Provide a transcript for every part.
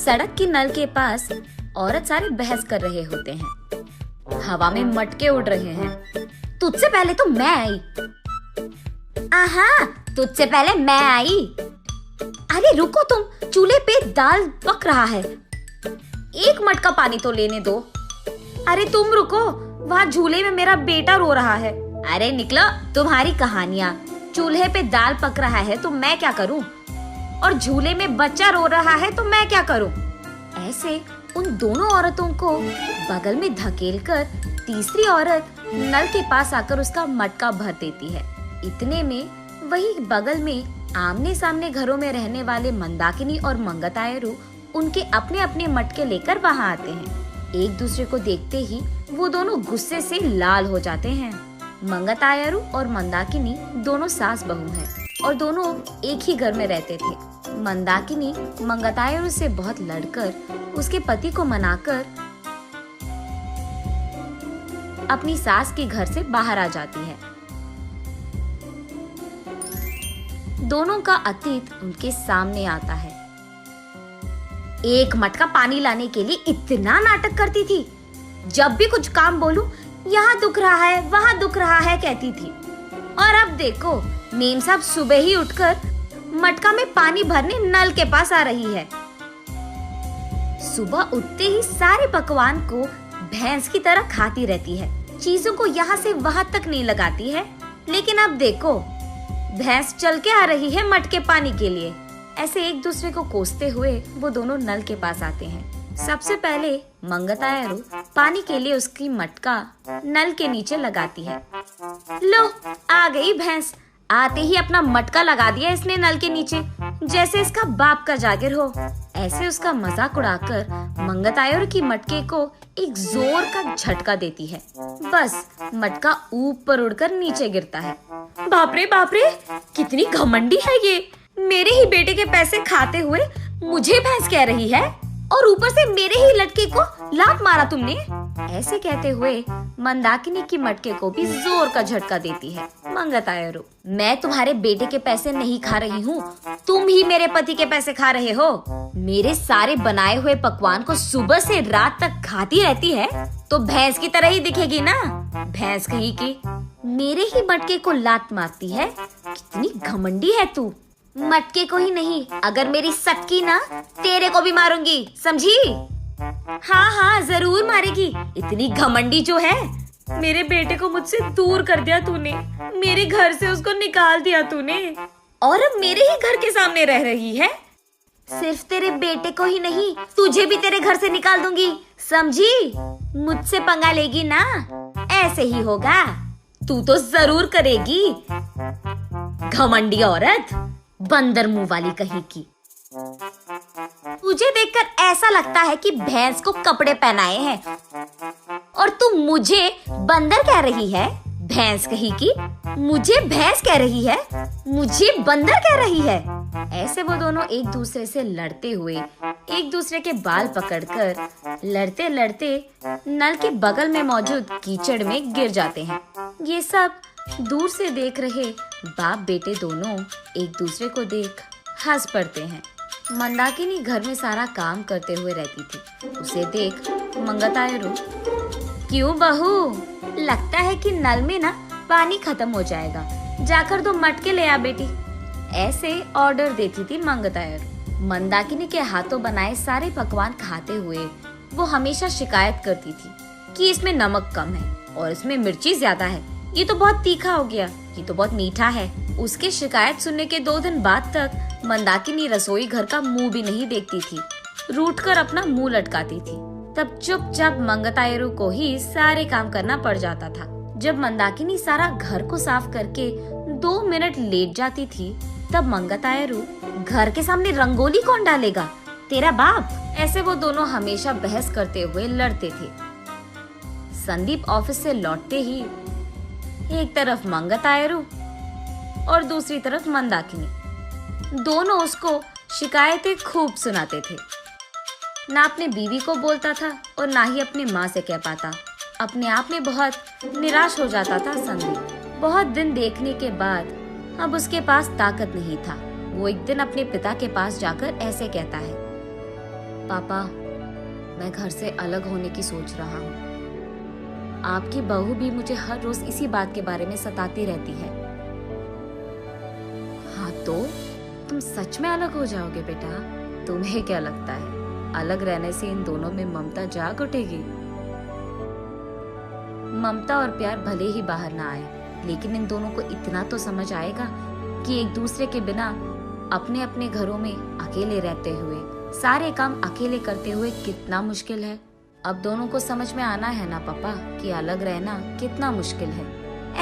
सड़क की नल के पास औरत सारे बहस कर रहे होते हैं। हवा में मटके उड़ रहे हैं। तुझसे पहले तो मैं आई। आहा, तुझसे पहले मैं आई। अरे रुको तुम, चूल्हे पे दाल पक रहा है, एक मटका पानी तो लेने दो। अरे तुम रुको, वहाँ झूले में मेरा बेटा रो रहा है। अरे निकलो, तुम्हारी कहानियाँ। चूल्हे पे दाल पक रहा है तो मैं क्या करूँ, और झूले में बच्चा रो रहा है तो मैं क्या करूँ। ऐसे उन दोनों औरतों को बगल में धकेलकर तीसरी औरत नल के पास आकर उसका मटका भर देती है। इतने में वही बगल में आमने सामने घरों में रहने वाले मंदाकिनी और मंगतायरू उनके अपने अपने मटके लेकर वहाँ आते हैं। एक दूसरे को देखते ही वो दोनों गुस्से से लाल हो जाते हैं। मंगतायरू और मंदाकिनी दोनों सास बहू हैं और दोनों एक ही घर में रहते थे। मंदाकिनी मंगतायरू से बहुत लड़कर उसके पति को मनाकर अपनी सास के घर से बाहर आ जाती है। दोनों का अतीत उनके सामने आता है। एक मटका पानी लाने के लिए इतना नाटक करती थी। जब भी कुछ काम बोलूं, यहाँ दुख रहा है, वहाँ दुख रहा है कहती थी। और अब देखो, मेम साहब सुबह ही उठकर मटका में पानी भरने नल के पास आ रही है। सुबह उठते ही सारे पकवान को भैंस की तरह खाती रहती है, चीजों को यहाँ से वहाँ तक नहीं लगाती है। लेकिन अब देखो, भैंस चल के आ रही है मटके पानी के लिए। ऐसे एक दूसरे को कोसते हुए वो दोनों नल के पास आते हैं। सबसे पहले मंगतायरू पानी के लिए उसकी मटका नल के नीचे लगाती है। लो, आ गई भैंस। आते ही अपना मटका लगा दिया इसने नल के नीचे, जैसे इसका बाप का जागिर हो। ऐसे उसका मजाक उड़ाकर मंगतायरू की मटके को एक जोर का झटका देती है। बस मटका ऊपर उड़कर नीचे गिरता है। बाप रे, कितनी घमंडी है ये। मेरे ही बेटे के पैसे खाते हुए मुझे भैंस कह रही है, और ऊपर से मेरे ही लटके को लात मारा तुमने। ऐसे कहते हुए मंदाकिनी की मटके को भी जोर का झटका देती है मंगतायरू। मैं तुम्हारे बेटे के पैसे नहीं खा रही हूँ, तुम ही मेरे पति के पैसे खा रहे हो। मेरे सारे बनाए हुए पकवान को सुबह से रात तक खाती रहती है तो भैंस की तरह ही दिखेगी ना। भैंस कहीं की मेरे ही मटके को लात मारती है। कितनी घमंडी है तू। मटके को ही नहीं, अगर मेरी सटकी ना, तेरे को भी मारूंगी, समझी? हाँ, जरूर मारेगी। इतनी घमंडी जो है। मेरे बेटे को मुझसे दूर कर दिया तूने, मेरे घर से उसको निकाल दिया तूने, और अब मेरे ही घर के सामने रह रही है। सिर्फ तेरे बेटे को ही नहीं, तुझे भी तेरे घर से निकाल दूंगी, समझी? मुझसे पंगा लेगी ना, ऐसे ही होगा। तू तो जरूर करेगी, घमंडी औरत, बंदर मुंह वाली कहीं की। तुझे देखकर ऐसा लगता है कि भैंस को कपड़े पहनाए हैं, और तू मुझे बंदर कह रही है। भैंस कहीं की मुझे भैंस कह रही है, मुझे बंदर कह रही है। ऐसे वो दोनों एक दूसरे से लड़ते हुए एक दूसरे के बाल पकड़कर लड़ते लड़ते नल के बगल में मौजूद कीचड़ में गिर जाते हैं। ये सब दूर से देख रहे बाप बेटे दोनों एक दूसरे को देख हंस पड़ते हैं। मंदाकिनी घर में सारा काम करते हुए रहती थी। उसे देख मंगतायरू, क्यों बहू, लगता है कि नल में ना पानी खत्म हो जाएगा, जाकर 2 मटके ले आ बेटी। ऐसे ऑर्डर देती थी मंगतायरू। मंदाकिनी के हाथों बनाए सारे पकवान खाते हुए वो हमेशा शिकायत करती थी कि इसमें नमक कम है और इसमें मिर्ची ज्यादा है, ये तो बहुत तीखा हो गया, ये तो बहुत मीठा है। उसके शिकायत सुनने के 2 दिन बाद तक मंदाकिनी रसोई घर का मुंह भी नहीं देखती थी, रूठकर अपना मुंह लटकाती थी। तब चुपचाप मंगतायरू को ही सारे काम करना पड़ जाता था। जब मंदाकिनी सारा घर को साफ करके 2 मिनट लेट जाती थी, तब मंगतायरू, घर के सामने रंगोली कौन डालेगा, तेरा बाप। ऐसे वो दोनों हमेशा बहस करते हुए लड़ते थे। संदीप ऑफिस से लौटते ही एक तरफ मंगतायरू और दूसरी तरफ मंदाकिनी, दोनों उसको शिकायतें खूब सुनाते थे। ना अपने बीवी को बोलता था और ना ही अपनी माँ से कह पाता। अपने आप में बहुत निराश हो जाता था संदीप। बहुत दिन देखने के बाद अब उसके पास ताकत नहीं था। वो एक दिन अपने पिता के पास जाकर ऐसे कहता है, पापा, मैं घर से अलग होने की सोच रहा हूँ। आपकी बहू भी मुझे हर रोज इसी बात के बारे में सताती रहती है। हाँ तो तुम सच में अलग हो जाओगे बेटा? तुम्हें क्या लगता है अलग रहने से इन दोनों में ममता जाग उठेगी? ममता और प्यार भले ही बाहर ना आए, लेकिन इन दोनों को इतना तो समझ आएगा कि एक दूसरे के बिना अपने अपने घरों में अकेले रहते हुए, सारे काम अकेले करते हुए कितना मुश्किल है। अब दोनों को समझ में आना है ना पापा कि अलग रहना कितना मुश्किल है।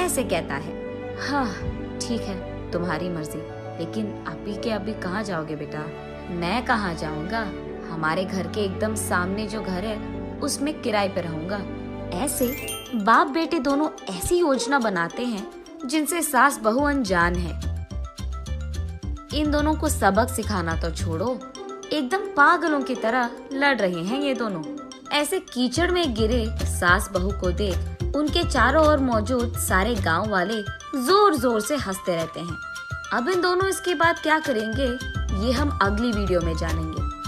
ऐसे कहता है। हाँ ठीक है, तुम्हारी मर्जी, लेकिन अभी के अभी कहाँ जाओगे बेटा? मैं कहाँ जाऊंगा, हमारे घर के एकदम सामने जो घर है उसमें किराए पे रहूंगा। ऐसे बाप बेटे दोनों ऐसी योजना बनाते हैं जिनसे सास बहू अनजान है। इन दोनों को सबक सिखाना तो छोड़ो, एकदम पागलों की तरह लड़ रहे हैं ये दोनों। ऐसे कीचड़ में गिरे सास बहू को देख उनके चारों ओर मौजूद सारे गांव वाले जोर जोर से हंसते रहते हैं। अब इन दोनों इसके बाद क्या करेंगे ये हम अगली वीडियो में जानेंगे।